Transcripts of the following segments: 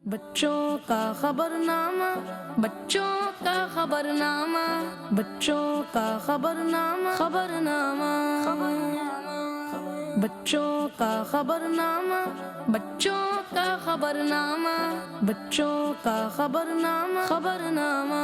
بچوں کا خبرنامہ، بچوں کا خبرنامہ، بچوں کا خبرنامہ، خبرنامہ، بچوں کا خبرنامہ، بچوں کا خبرنامہ، بچوں کا خبرنامہ، خبرنامہ۔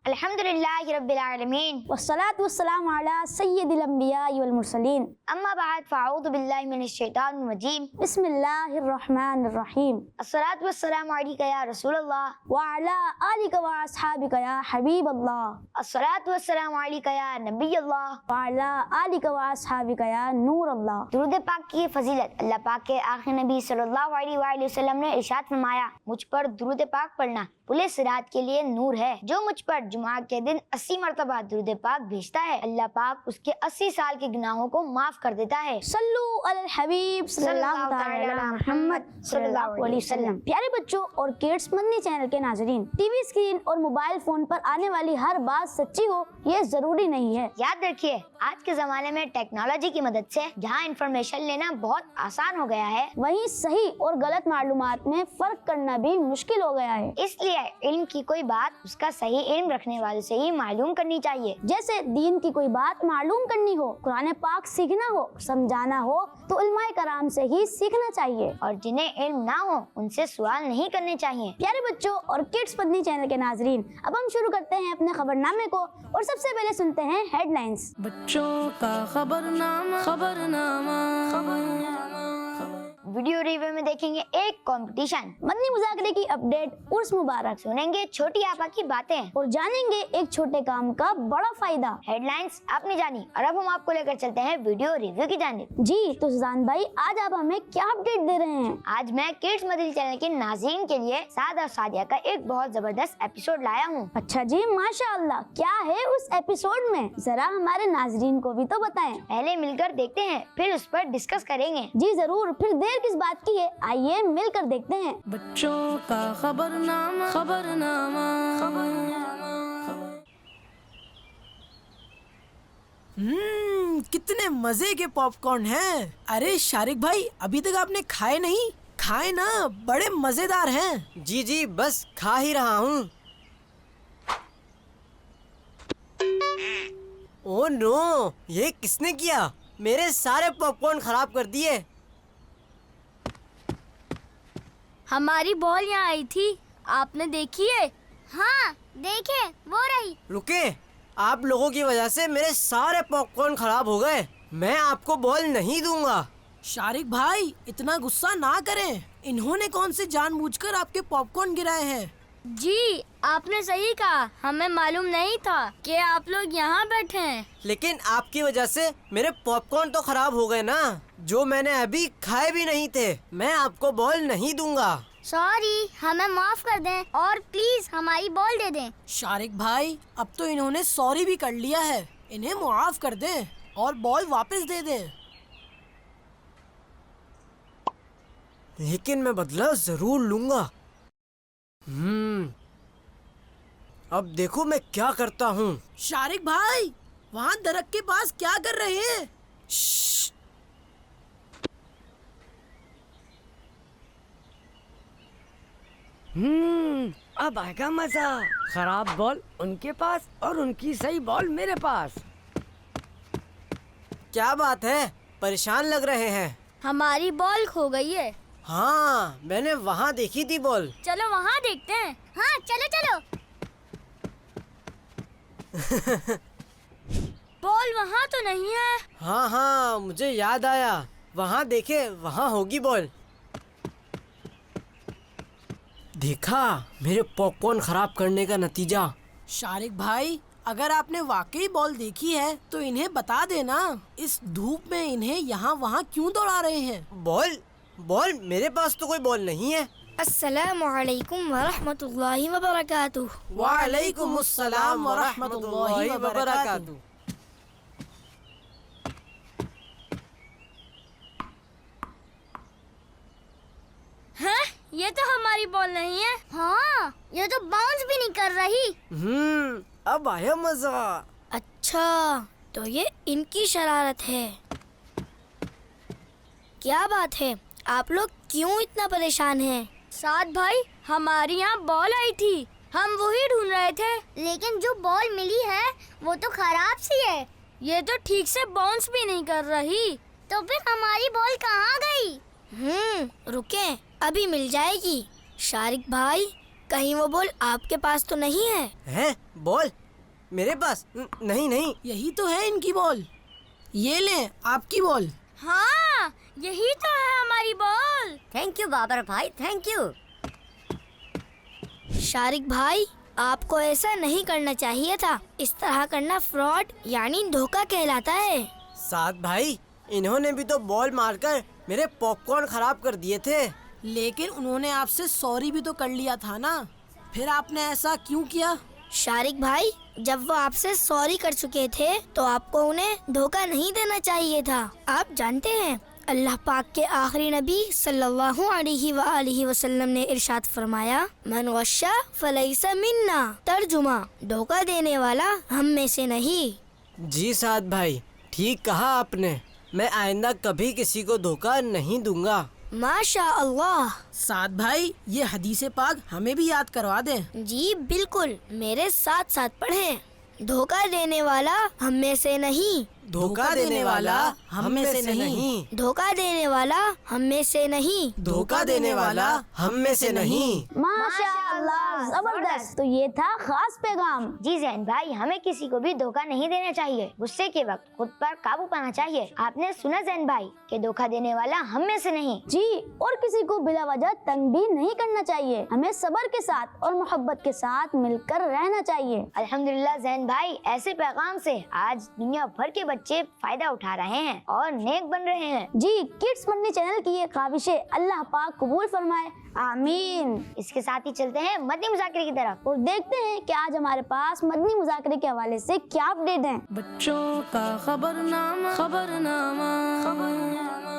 الحمدللہ رب العالمین والصلاة والسلام علی سید الانبیاء والمرسلین، اما بعد فاعوذ باللہ من الشیطان الرجیم، بسم اللہ الرحمن الرحیم، الصلاۃ والسلام علیک یا رسول اللہ، وعلی آلک واصحابک یا حبیب اللہ، الصلاۃ والسلام علیک یا نبی اللہ، وعلی آلک واصحابک یا نور اللہ۔ درود پاک کی فضیلت اللہ پاک کے آخری نبی صلی اللہ علیہ وآلہ وسلم نے ارشاد فرمایا، مجھ پر درود پاک پڑھنا پلے صراط کے لیے نور ہے۔ جو مجھ پر جمعہ کے دن 80 مرتبہ درود پاک بھیجتا ہے، اللہ پاک اس کے 80 سال کے گناہوں کو معاف کر دیتا ہے۔ صلو علی الحبیب صلی اللہ تعالی علی محمد صلی اللہ علیہ وسلم۔ پیارے بچوں اور کڈس مدنی چینل کے ناظرین، ٹی وی اسکرین اور موبائل فون پر آنے والی ہر بات سچی ہو یہ ضروری نہیں ہے۔ یاد رکھیے، آج کے زمانے میں ٹیکنالوجی کی مدد سے جہاں انفارمیشن لینا بہت آسان ہو گیا ہے، وہیں صحیح اور غلط معلومات میں فرق کرنا بھی مشکل ہو گیا ہے۔ اس لیے علم کی کوئی بات اس کا صحیح علم رکھنے والے سے ہی معلوم کرنی چاہیے۔ جیسے دین کی کوئی بات معلوم کرنی ہو، قرآن پاک سیکھنا ہو، سمجھانا ہو تو علماء کرام سے ہی سیکھنا چاہیے، اور جنہیں علم نہ ہو ان سے سوال نہیں کرنے چاہیے۔ پیارے بچوں اور کڈس مدنی چینل کے ناظرین، اب ہم شروع کرتے ہیں اپنے خبرنامے کو، اور سب سے پہلے سنتے ہیں ہیڈ لائنز۔ بچوں کا خبرنامہ، خبرنامہ، خبرنامہ۔ ویڈیو ریویو میں دیکھیں گے ایک کمپٹیشن، مدنی مذاکرے کی اپڈیٹ، عرس مبارک، سنیں گے چھوٹی آپا کی باتیں، اور جانیں گے ایک چھوٹے کام کا بڑا فائدہ۔ ہیڈ لائنز آپ نے جانی، اور اب ہم آپ کو لے کر چلتے ہیں ویڈیو ریویو کی جانب۔ جی تو سوزان بھائی، آج آپ ہمیں کیا اپڈیٹ دے رہے ہیں؟ آج میں کڈس مدنی چینل کے ناظرین کے لیے سعد اور سعدیہ کا ایک بہت زبردست ایپیسوڈ لایا ہوں۔ اچھا جی، ماشاء اللہ، کیا ہے اس ایپیسوڈ میں؟ ذرا ہمارے ناظرین کو بھی تو بتائیں۔ پہلے مل کر دیکھتے ہیں، پھر اس پر ڈسکس کریں گے۔ جی ضرور، پھر دیر کس بات کی ہے، آئیے مل کر دیکھتے ہیں۔ بچوں کا خبرنامہ، خبرنامہ، خبرنامہ۔ کتنے مزے کے پاپ کارن ہیں۔ ارے شارق بھائی، ابھی تک آپ نے کھائے نہیں؟ کھائے نا، بڑے مزیدار ہیں۔ جی جی، بس کھا ہی رہا ہوں۔ او نو، یہ کس نے کیا؟ میرے سارے پاپ کارن خراب کر دیے۔ ہماری بال یہاں آئی تھی، آپ نے دیکھی ہے؟ ہاں دیکھے، وہ رہی۔ رکے، آپ لوگوں کی وجہ سے میرے سارے پاپ کارن خراب ہو گئے۔ میں آپ کو بال نہیں دوں گا۔ شارق بھائی، اتنا غصہ نہ کریں، انہوں نے کون سے جان بوجھ کر آپ کے پاپ کارن گرائے ہیں؟ جی آپ نے صحیح کہا، ہمیں معلوم نہیں تھا کہ آپ لوگ یہاں بیٹھے ہیں۔ لیکن آپ کی وجہ سے میرے پاپ کارن تو خراب ہو گئے نا، جو میں نے ابھی کھائے بھی نہیں تھے۔ میں آپ کو بال نہیں دوں گا۔ سوری، ہمیں معاف کر دیں اور پلیز ہماری بال دے دیں۔ شارق بھائی، اب تو انہوں نے سوری بھی کر لیا ہے، انہیں معاف کر دیں اور بال واپس دے دیں۔ لیکن میں بدلہ ضرور لوں گا۔ اب دیکھو میں کیا کرتا ہوں۔ شارق بھائی، وہاں درخت کے پاس کیا کر رہے ہیں؟ شش۔ اب آئے گا مزہ۔ خراب بال ان کے پاس اور ان کی صحیح بال میرے پاس۔ کیا بات ہے، پریشان لگ رہے ہیں؟ ہماری بال کھو گئی ہے۔ ہاں، میں نے وہاں دیکھی تھی بال۔ چلو وہاں دیکھتے ہیں۔ ہاں چلو چلو۔ بال وہاں تو نہیں ہے۔ ہاں ہاں، مجھے یاد آیا، وہاں دیکھے، وہاں ہوگی بال۔ دیکھا، میرے پاپ کارن خراب کرنے کا نتیجہ۔ شارق بھائی، اگر آپ نے واقعی بال دیکھی ہے تو انہیں بتا دینا، اس دھوپ میں انہیں یہاں وہاں کیوں دوڑا رہے ہیں؟ بال میرے پاس تو کوئی بال نہیں ہے۔ السلام علیکم ورحمۃ اللہ وبرکاتہ۔ وعلیکم السلام ورحمۃ اللہ وبرکاتہ۔ ہاں، یہ تو ہماری بال نہیں ہے۔ ہاں، یہ تو باؤنس بھی نہیں کر رہی۔ اب آیا مزہ۔ اچھا، تو یہ ان کی شرارت ہے۔ کیا بات ہے، آپ لوگ क्यों इतना परेशान हैं? साथ भाई, हमारी यहाँ बॉल आई थी, हम वही ढूंढ रहे थे। लेकिन जो बॉल मिली है वो तो खराब सी है। ये तो ठीक से बाउंस भी नहीं कर रही। तो फिर हमारी बॉल कहाँ गई? रुके, अभी मिल जाएगी। शारिक भाई, कहीं वो बॉल आपके पास तो नहीं है? है बॉल मेरे पास? नहीं नहीं। यही तो है इनकी बॉल। ये ले आपकी बॉल। हाँ, यही तो है हमारी बॉल। थैंक यू बाबर भाई, थैंक यू। शारिक भाई, आपको ऐसा नहीं करना चाहिए था। इस तरह करना फ्रॉड यानी धोखा कहलाता है। साथ भाई, इन्होंने भी तो बॉल मारकर मेरे पॉपकॉर्न खराब कर दिए थे। लेकिन उन्होंने आपसे सॉरी भी तो कर लिया था ना, फिर आपने ऐसा क्यों किया? शारिक भाई, जब वो आपसे सॉरी कर चुके थे तो आपको उन्हें धोखा नहीं देना चाहिए था। आप जानते हैं, अल्लाह पाक के आखिरी नबी सल्लल्लाहु अलैहि वसल्लम ने इरशाद फरमाया, मन गश्शा फलैसा मिन्ना। तर्जुमा, धोखा देने वाला हम में से नहीं। जी साथ भाई, ठीक कहा आपने। मैं आइंदा कभी किसी को धोखा नहीं दूंगा। माशा अल्लाह। साथ भाई, ये हदीसे पाक हमें भी याद करवा दें। जी बिल्कुल, मेरे साथ साथ पढ़ें। धोखा देने वाला हम में से नहीं। धोखा देने वाला हम में से नहीं। धोखा देने वाला हम में से नहीं। धोखा देने वाला हम में से नहीं। माशाअल्लाह, जबरदस्त। तो ये था खास पैगाम। जी जैन भाई, हमें किसी को भी धोखा नहीं देना चाहिए। गुस्से के वक्त खुद पर काबू पाना चाहिए। आपने सुना जैन भाई कि धोखा देने वाला हम में से नहीं। जी, और किसी को बिला वजह तंग भी नहीं करना चाहिए। हमें सब्र के साथ और मोहब्बत के साथ मिलकर रहना चाहिए। अल्हम्दुलिल्लाह जैन भाई, ऐसे पैगाम से आज दुनिया भर के बच्चे फायदा उठा रहे हैं और नेक बन रहे हैं। जी, किड्स मदनी चैनल की ये ख्वाहिशें अल्लाह पाक कबूल फरमाए, आमीन। इसके साथ ही चलते हैं मदनी मुज़ाकरे की तरफ और देखते हैं कि आज हमारे पास मदनी मुज़ाकरे के हवाले से क्या अपडेट है। बच्चों का खबरनामा, खबरनामा, खबरनामा।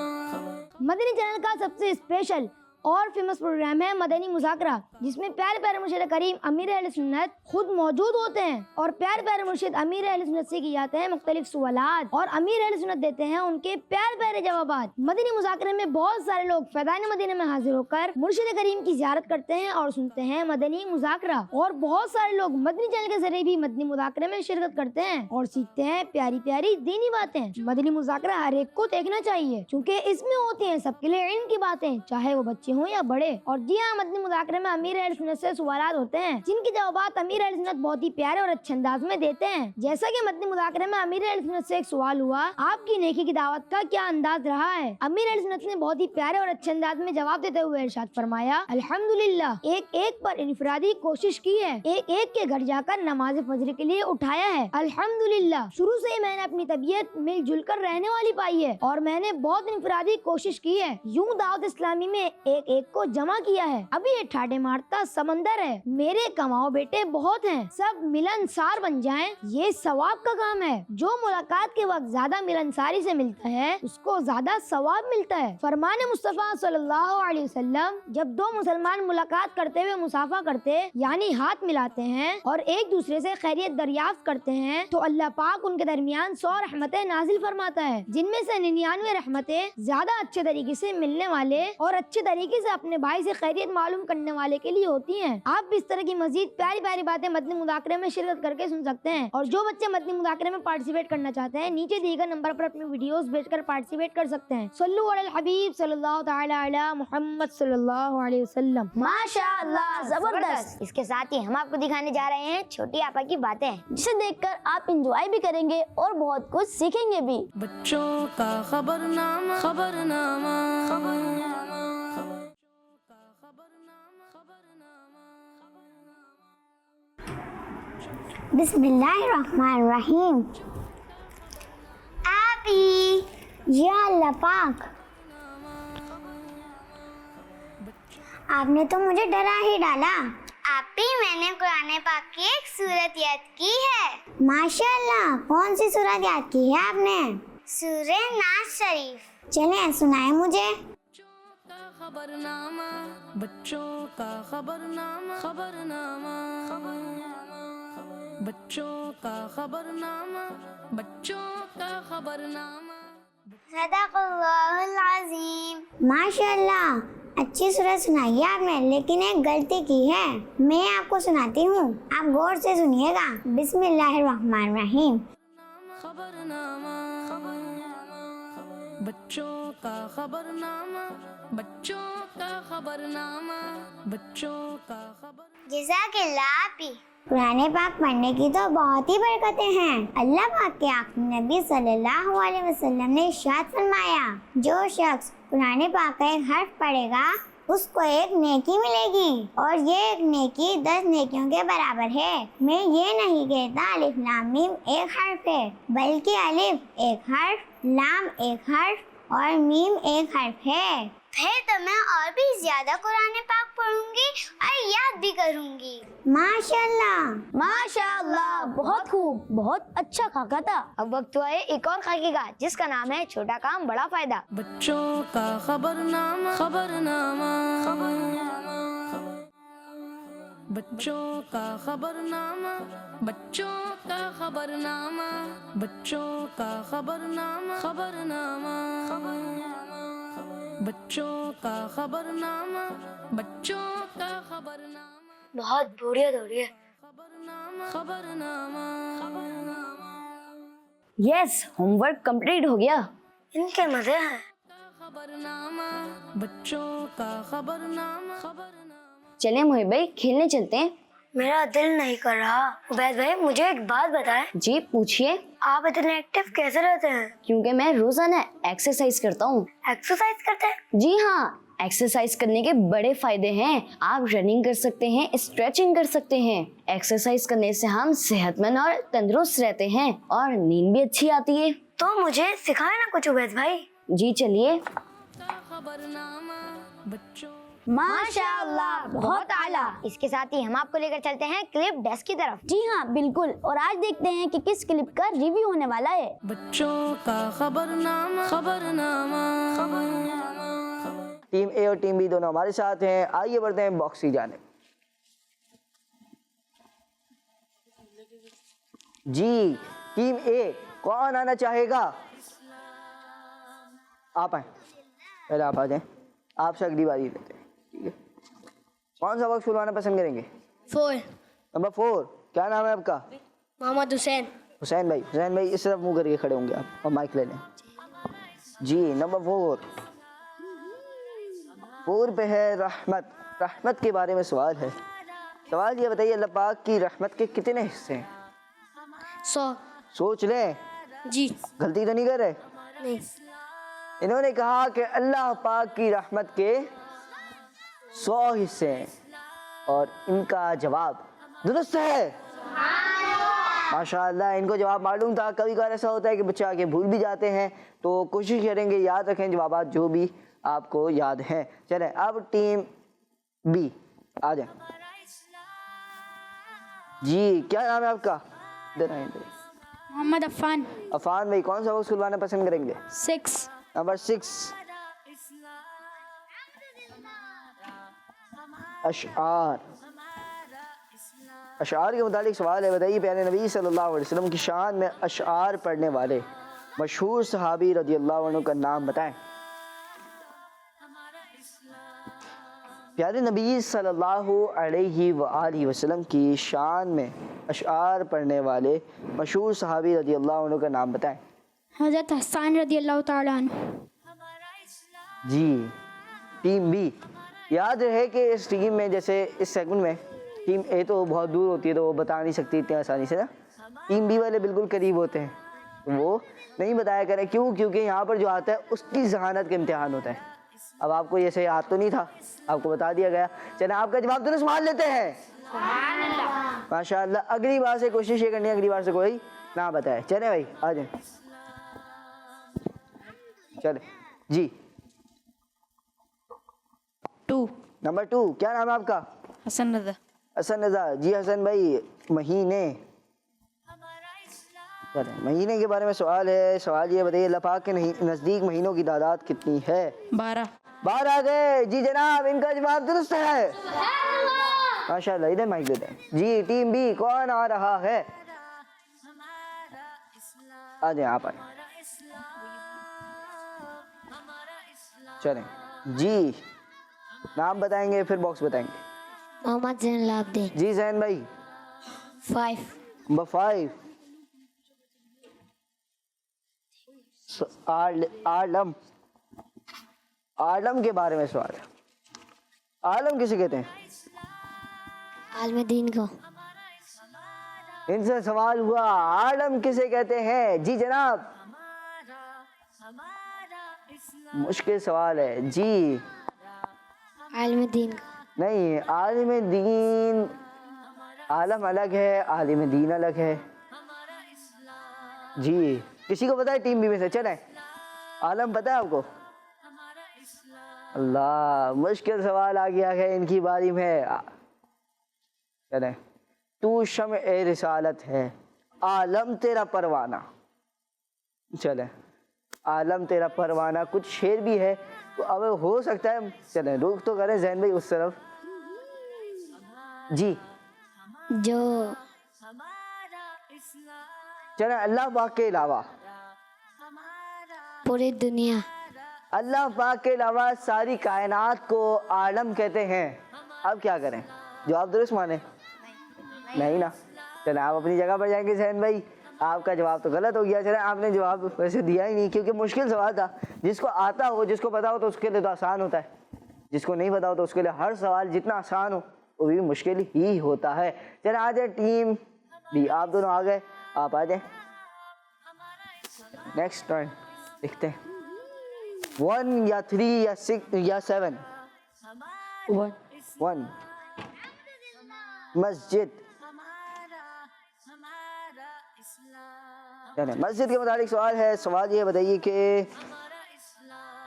मदनी चैनल का सबसे स्पेशल और फेमस प्रोग्राम है मदनी मुज़ाकरा, जिसमें प्यारे प्यारे मुर्शिद करीम अमीर अहले सुन्नत खुद मौजूद होते हैं और प्यारे प्यारे मुर्शिद अमीर अहले सुन्नत से किए जाते हैं मुख्तलिफ सवालात और अमीर अहले सुन्नत देते हैं उनके प्यारे प्यारे जवाबात। मदनी मुज़ाकरे में बहुत सारे लोग फैज़ान मदीना में हाजिर होकर मुर्शिद करीम की ज़ियारत करते हैं और सुनते हैं मदनी मुज़ाकरा। और बहुत सारे लोग मदनी चैनल के जरिए भी मदनी मुज़ाकरे में शिरकत करते हैं और सीखते हैं प्यारी प्यारी दीनी बातें। मदनी मुज़ाकरा हर एक को देखना चाहिए, क्योंकि इसमें होती है सबके लिए इल्म की बातें, चाहे वो बच्चे हों या बड़े। और जी हाँ, मदनी मुज़ाकरे में अमीर अहले सुन्नत से सवालात होते हैं, जिनके जवाबात अमीर अहले सुन्नत बहुत ही प्यारे और अच्छे अंदाज में देते हैं। जैसा कि मदनी मुज़ाकरे में अमीर अहले सुन्नत से एक सवाल हुआ, आपकी नेकी की दावत का क्या अंदाज रहा है? अमीर अहले सुन्नत ने बहुत ही प्यारे और अच्छे अंदाज में जवाब देते हुए इरशाद फरमाया, अल्हम्दुलिल्लाह, एक एक पर इनफरादी कोशिश की है, एक एक के घर जाकर नमाज फजर के लिए उठाया है। अल्हम्दुलिल्लाह, शुरू से ही मैंने अपनी तबीयत मिलजुल कर रहने वाली पाई है और मैंने बहुत इनफरादी कोशिश की है। यूं दावत इस्लामी में एक एक को जमा किया है। अभी ये ठाटे मारता समंदर है, मेरे कमाओ बेटे बहुत हैं, सब मिलनसार बन जाएं, ये सवाब का काम है। जो मुलाकात के वक्त ज्यादा मिलनसारी से मिलता है, उसको ज्यादा सवाब मिलता है। फरमाने मुस्तफा सल्लल्लाहु अलैहि वसल्लम, जब दो मुसलमान मुलाकात करते हुए मुसाफा करते यानी हाथ मिलाते हैं और एक दूसरे से खैरियत दरियाफ्त करते हैं, तो अल्लाह पाक उनके दरमियान 100 रहमतें नाजिल फरमाता है, जिनमें से 99 रहमतें ज्यादा अच्छे तरीके से मिलने वाले और अच्छे तरीके से अपने भाई से खैरियत मालूम करने वाले के लिए होती हैं। आप भी इस तरह की मजीद प्यारी प्यारी बातें मदनी मुज़ाकरे में शिरकत करके सुन सकते हैं। और जो बच्चे मदनी मुज़ाकरे में पार्टिसिपेट करना चाहते हैं, नीचे दिए गए नंबर पर अपनी वीडियोस भेजकर पार्टिसिपेट कर सकते हैं। सल्लु अलल हबीब सल्लल्लाहु तआला अला मुहम्मद सल्लल्लाहु अलैहि वसल्लम। माशाअल्लाह, जबरदस्त। इसके साथ ही हम आपको दिखाने जा रहे हैं छोटी आपा की बातें, जिसे देखकर आप एंजॉय भी करेंगे और बहुत कुछ सीखेंगे भी। बच्चों का खबरनामा, खबरनामा, खबरनामा। बिस्मिल्लाहिर्रहमानिर्रहीम। आपी, या अल्लाह पाक, आपने तो मुझे डरा ही डाला। आपी, मैंने कुरान पाक की एक सूरत याद की है। माशाअल्लाह, कौन सी सूरत याद की है आपने? सूरे नास शरीफ। चलें, सुनाए मुझे। खबरनामा, बच्चों का खबरनामा, खबरनामा, खबरनामा। बच्चों का खबरनामा, बच्चों का खबरनामा। सदक़ल्लाहुल अज़ीम। माशाअल्लाह, अच्छी सूरत सुनाई है आपने, लेकिन एक गलती की है। मैं आपको सुनाती हूँ, आप गौर से सुनिएगा। बिस्मिल्लाहिर्रहमानिर्रहीम। खबरनामा बच्चों का खबरनामा, बच्चों का खबरनामा, बच्चों का खबर। जज़ाकल्लाह आपी। कुरान पाक पढ़ने की तो बहुत ही बरकतें हैं। अल्लाह पाक के आखिरी नबी सल्लल्लाहु अलैहि वसल्लम ने इरशाद फरमाया, जो शख्स कुरान पाक का एक हर्फ पढ़ेगा उसको एक नेकी मिलेगी, और ये एक नेकी 10 नेकियों के बराबर है। मैं ये नहीं कहता अलिफ लाम मीम एक हर्फ है, बल्कि अलिफ एक हर्फ, लाम एक हर्फ और मीम एक हर्फ है। फिर तो मैं और भी ज्यादा कुरान पाक पढ़ूंगी और याद भी करूंगी। माशाल्लाह। माशाअल्लाह, बहुत खूब, बहुत अच्छा खाका था। अब वक्त हुआ है एक और खाके का, जिसका नाम है छोटा काम बड़ा फायदा। बच्चों का खबरनामा, खबरनामा, बच्चों का खबरनामा, बच्चों का खबरनामा, बच्चों का खबरनामा, खबरनामा, बच्चों का खबरनामा, बच्चों का खबरनामा, बहुत बोरियत हो रही है। खबरनामा, खबरनामा, यस, होमवर्क कंप्लीट हो गया। इनके मजे हैं। खबरनामा, बच्चों का खबरनामा, खबरनामा। चले मोहित भाई, खेलने चलते हैं। मेरा दिल नहीं कर रहा। उबैद भाई, मुझे एक बात बताएं, जी पूछिए। आप इतने एक्टिव कैसे रहते हैं? क्योंकि मैं रोजाना एक्सरसाइज करता हूँ। एक्सरसाइज करते हैं? जी हाँ, एक्सरसाइज करने के बड़े फायदे हैं। आप रनिंग कर सकते हैं, स्ट्रेचिंग कर सकते हैं। एक्सरसाइज करने से हम सेहतमंद और तंदुरुस्त रहते हैं और नींद भी अच्छी आती है। तो मुझे सिखाए ना कुछ उबैद भाई। जी चलिए। खबरनामा, बच्चों माशाअल्लाह, बहुत आला। इसके साथ ही हम आपको लेकर चलते हैं क्लिप डेस्क की तरफ। जी हाँ बिल्कुल, और आज देखते हैं कि किस क्लिप का रिव्यू होने वाला है। बच्चों का खबरनामा, खबरनामा, टीम ए और टीम बी दोनों हमारे साथ हैं। आइए बढ़ते हैं बॉक्स की जानिब। जी टीम ए, कौन आना चाहेगा? आप आए, पहले आप आ जाएं। आपसे अगली बारी लेते हैं, ठीक है? कौन सा बॉक्स खुलवाना पसंद करेंगे? 4 नंबर 4। क्या नाम है आपका? मोहम्मद हुसैन। हुसैन भाई। हुसैन भाई इस तरफ मुंह करके खड़े होंगे आप और माइक ले लें। जी नंबर 4 पे है रहमत। रहमत के बारे में सवाल है। सवाल ये बताइए, अल्लाह पाक की रहमत के कितने हिस्से हैं? 100। सोच लें, जी गलती तो नहीं कर रहे? नहीं। इन्होंने कहा कि अल्लाह पाक की रहमत के 100 हिस्से हैं और इनका जवाब दुरुस्त है। माशाअल्लाह, इनको जवाब मालूम था। कभी कभार ऐसा होता है कि बच्चे आके भूल भी जाते हैं, तो कोशिश करेंगे याद रखें जवाब जो भी आपको याद हैं। चलें अब टीम बी आ जाए। जी क्या नाम है आपका? मोहम्मद अफान। अफान भाई, कौन सा बॉक्स खुलवाना पसंद करेंगे? 6। नंबर 6 अशआर। अशआर के मुतालिक सवाल है। बताइए, प्यारे नबी सल्लल्लाहु अलैहि वसल्लम की शान में अशआर पढ़ने वाले मशहूर सहाबी रज़ियल्लाहु अन्हु का नाम बताएं। प्यारे नबी सल्लल्लाहु अलैहि वसल्लम की शान में अशआर पढ़ने वाले मशहूर सहाबी रज़ियल्लाहु अन्हु का नाम बताएं। हज़रत हसन रज़ियल्लाहु ताला अन्हु। जी टीम बी, याद रहे कि इस टीम में, जैसे इस सेगमेंट में टीम ए तो बहुत दूर होती है तो वो बता नहीं सकती इतनी आसानी से ना। टीम बी वाले बिल्कुल करीब होते हैं, वो नहीं बताया करें। क्यों? क्योंकि यहाँ पर जो आता है उसकी जहानत का इम्तिहान होता है। अब आपको ये सही याद तो नहीं था, आपको बता दिया गया। चले आपका जवाब दुरुस्त मान लेते हैं। माशाअल्लाह। अगली बार से कोशिश ये करनी है, अगली बार से कोई ना बताए। चले भाई आ जाए। चले जी 2 नंबर 2, क्या नाम है आपका? हसन रजा। हसन रजा। जी हसन भाई, महीने, महीने के बारे में सवाल है। सवाल ये बताइए, अल्लाह पाक के नज़दीक महीनों की तादाद कितनी है? 12। 12 आ गए। जी जनाब, इनका जवाब दुरुस्त है। माशाअल्लाह। इधर माइक देते हैं। जी टीम बी, कौन आ रहा है? आ जाए आप आए। चलें जी नाम बताएंगे फिर बॉक्स बताएंगे। मोहम्मद ज़ैन लाब्दीन। जी जैन भाई। 5। नंबर 5 आलम। आलम के बारे में सवाल है। आलम किसे कहते हैं? आलम दीन को। इनसे सवाल हुआ आलम किसे कहते हैं? जी जनाब। मुश्किल सवाल है जी। आलम दीन को। नहीं, आलिम दीन आलम अलग है, आलिम दीन अलग है जी। किसी को पता है टीम बी में से? चले आलम पता है आपको? अल्लाह, मुश्किल सवाल आ गया है इनकी बारी में। चले, तू शम्अ ए रिसालत है, आलम तेरा परवाना। चले, आलम तेरा परवाना कुछ शेर भी है तो अब हो सकता है। चले रुक तो करें जैन भाई उस तरफ जी। जो चले, अल्लाह पाक के अलावा पूरी दुनिया, अल्लाह पाक के अलावा सारी कायनात को आलम कहते हैं। अब क्या करें? जवाब दुरुस्त माने? नहीं ना। चले आप अपनी जगह पर जाएंगे जैन भाई। आपका जवाब तो गलत हो गया। चले, आपने जवाब वैसे दिया ही नहीं क्योंकि मुश्किल सवाल था। जिसको आता हो, जिसको पता हो तो उसके लिए तो आसान होता है, जिसको नहीं पता हो तो उसके लिए हर सवाल जितना आसान हो वो भी मुश्किल ही होता है। चले आ जाए टीम बी, आप दोनों आ गए, आप आ जाए। नेक्स्ट टर्न देखते हैं 1 या 3 या 6 या 7। 1 मस्जिद। मस्जिद के मुताबिक सवाल है। सवाल ये बताइए कि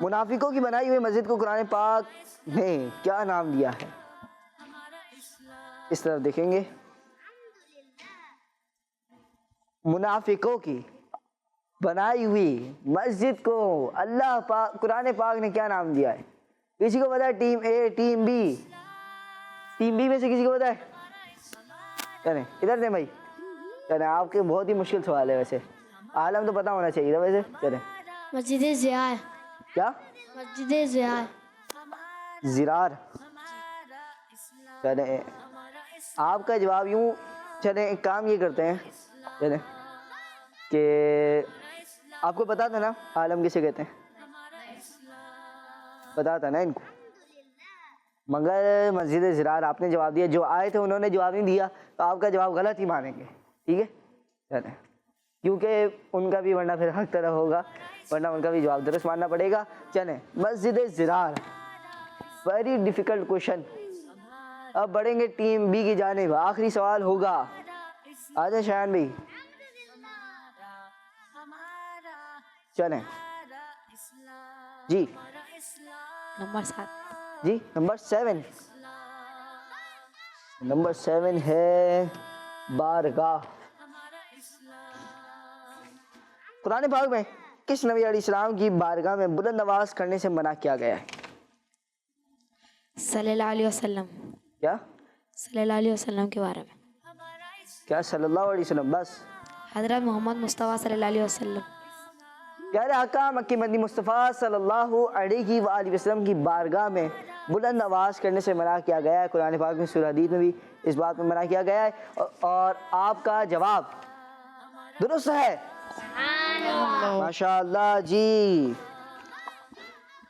मुनाफिकों की बनाई हुई मस्जिद को कुरान पाक ने क्या नाम दिया है? इस तरफ देखेंगे। मुनाफिकों की बनाई हुई मस्जिद को अल्लाह पाक कुरान पाक ने क्या नाम दिया है? किसी को पता है? टीम ए, टीम बी। टीम बी में से किसी को पता है? चले इधर दे भाई। चले, आपके बहुत ही मुश्किल सवाल है वैसे। आलम तो पता होना चाहिए था वैसे। चले, मस्जिद ज़ियार। क्या? मस्जिद ज़ियार। ज़िरार। चले, आपका जवाब यूं। चले एक काम ये करते हैं, चले कि आपको पता था ना आलम किसे कहते हैं? पता था ना इनको, मगर मस्जिद ज़िरार आपने जवाब दिया। जो आए थे उन्होंने जवाब नहीं दिया तो आपका जवाब गलत ही मानेंगे, ठीक है? चले, क्योंकि उनका भी वरना फिर हक तरह होगा, वरना उनका भी जवाब दुरुस्त मानना पड़ेगा। चले, मस्जिद ज़िरार, वेरी डिफ़िकल्ट क्वेश्चन। अब बढ़ेंगे टीम बी की जानिब। आखिरी सवाल होगा, आ जाए शान भाई। चलें जी। नंबर 7 जी नंबर 7। नंबर 7 है बारगाह। कुरान पाक में किस नबी अलैहिस्सलाम की बारगाह में बुलंद आवाज करने से मना किया गया है? सल्लल्लाहु अलैहि वसल्लम। क्या? सल्लल्लाहु अलैहि वसल्लम के बारे में। क्या सल्लल्लाहु अलैहि वसल्लम? बस हज़रत मोहम्मद मुस्तफ़ा सल्लल्लाहु अलैहि वसल्लम। प्यारे आका मक्की मदनी मुस्तफ़ा सल्लल्लाहु अलैहि वसल्लम की बारगाह में बुलंद आवाज़ करने से मना किया गया है। कुरान पाक में सूरह हदीद में भी इस बात में मना किया गया है और आपका जवाब दुरुस्त है। माशाअल्लाह जी।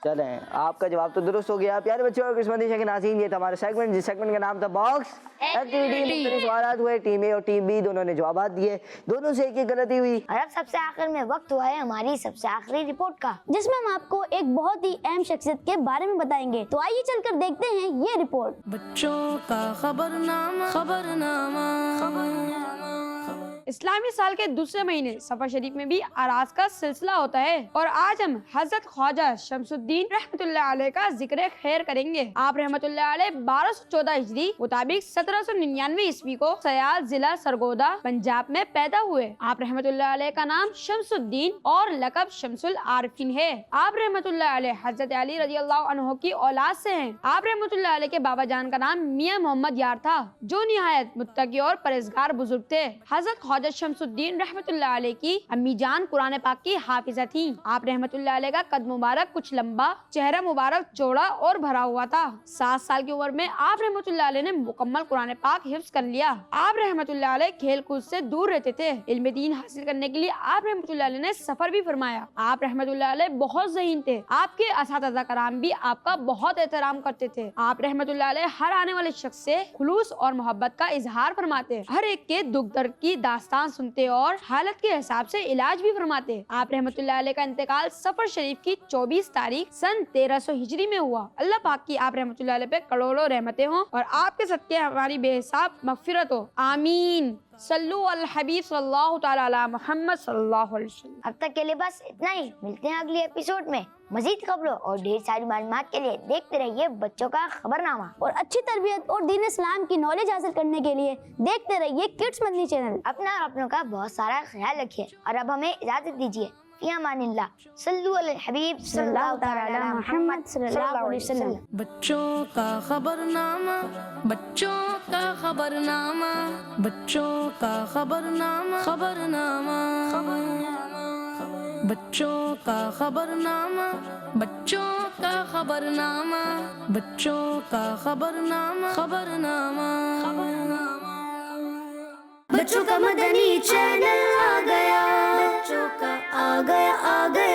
चलें, आपका जवाब तो दुरुस्त हो गया। प्यारे बच्चों और किस्मती के नाज़रीन, ये था हमारा सेगमेंट, जिस सेगमेंट का नाम था बॉक्स एक्टिविटी। सवाल हुए, टीम ए और टीम बी दोनों ने जवाब दिए, दोनों से एक गलती हुई। और अब सबसे आखिर में वक्त हुआ है हमारी सबसे आखिरी रिपोर्ट का, जिसमें हम आपको एक बहुत ही अहम शख्सियत के बारे में बताएंगे। तो आइए चलकर देखते हैं ये रिपोर्ट। बच्चों का खबरनामा, खबरनामा, खबरनामा। इस्लामी साल के दूसरे महीने सफर शरीफ में भी आराज का सिलसिला होता है और आज हम हजरत ख्वाजा शमसुद्दीन रहमतुल्लाह अलैह का जिक्र खैर करेंगे। आप रहमतुल्लाह अलैह 1214 हिजरी मुताबिक 1799 ईस्वी को सयाल जिला सरगोदा पंजाब में पैदा हुए। आप रहमतुल्लाह अलैह का नाम शमसुद्दीन और लकब शमसुल आरिफीन है। आप रहमतुल्लाह अलैह हजरत अली रज़ियल्लाहु अन्हु की औलाद से हैं। आप रहमतुल्लाह अलैह के बाबा जान का नाम मियां मोहम्मद यार था, जो निहायत मुत्तकी और परहेजगार बुजुर्ग थे। हजरत ख्वाजा शमसुद्दीन रहमतुल्लाह अलैह की अम्मी जान कुरान पाक की हाफिजा थी। आप रहमतुल्लाह अलैह का कद मुबारक कुछ लंबा, चेहरा मुबारक चौड़ा और भरा हुआ था। 7 साल की उम्र में आप रहमतुल्लाह अलैह ने मुकम्मल कुरान पाक हिफ्ज कर लिया। आप रहमतुल्लाह अलैह खेल कूद से दूर रहते थे। इल्म दीन हासिल करने के लिए आप रहमतुल्लाह अलैह ने सफर भी फरमाया। आप रहमतुल्लाह अलैह बहुत ज़हीन थे। आपके असातिज़ा कराम भी आपका बहुत एहतराम करते थे। आप रहमतुल्लाह अलैह हर आने वाले शख्स से खुलूस और मोहब्बत का इजहार फरमाते, हर एक के दुख दर्द की दास्तान सुनते और हालत के हिसाब से इलाज भी फरमाते। आप रहमतुल्लाह अलैह का इंतकाल सफर शरीफ की 24 तारीख सन 1300 हिजरी में हुआ। अल्लाह पाक की आप रहमतुल्लाह अलैह पे करोड़ों रहमतें हों और आपके सदके हमारी बेहिसाब मगफिरत हो। आमीन। सल्लु अल हबीब सल्लल्लाहु तआला अला मुहम्मद सल्लल्लाहु अलैहि वसल्लम। अब तक के लिए बस इतना ही। मिलते हैं अगले एपिसोड में। मजीद खबरों और ढेर सारी मालूमात के लिए देखते रहिए बच्चों का खबरनामा। और अच्छी तरबियत और दीन इस्लाम की नॉलेज हासिल करने के लिए देखते रहिए किड्स मदनी चैनल। अपना और अपनों का बहुत सारा ख्याल रखिए और अब हमें इजाजत दीजिए। फी अमानिल्लाह। सल्लु अल हबीब सल्लल्लाहु तआला अला मुहम्मद सल्लल्लाहु अलैहि वसल्लम। बच्चों का खबरनामा, बच्चों का खबरनामा, बच्चों का खबरनामा, खबरनामा, बच्चों का खबरनामा, बच्चों का खबरनामा, बच्चों का खबरनामा, खबरनामा, बच्चों का मदनी चैनल आ गया, बच्चों का आ गया, आ गया।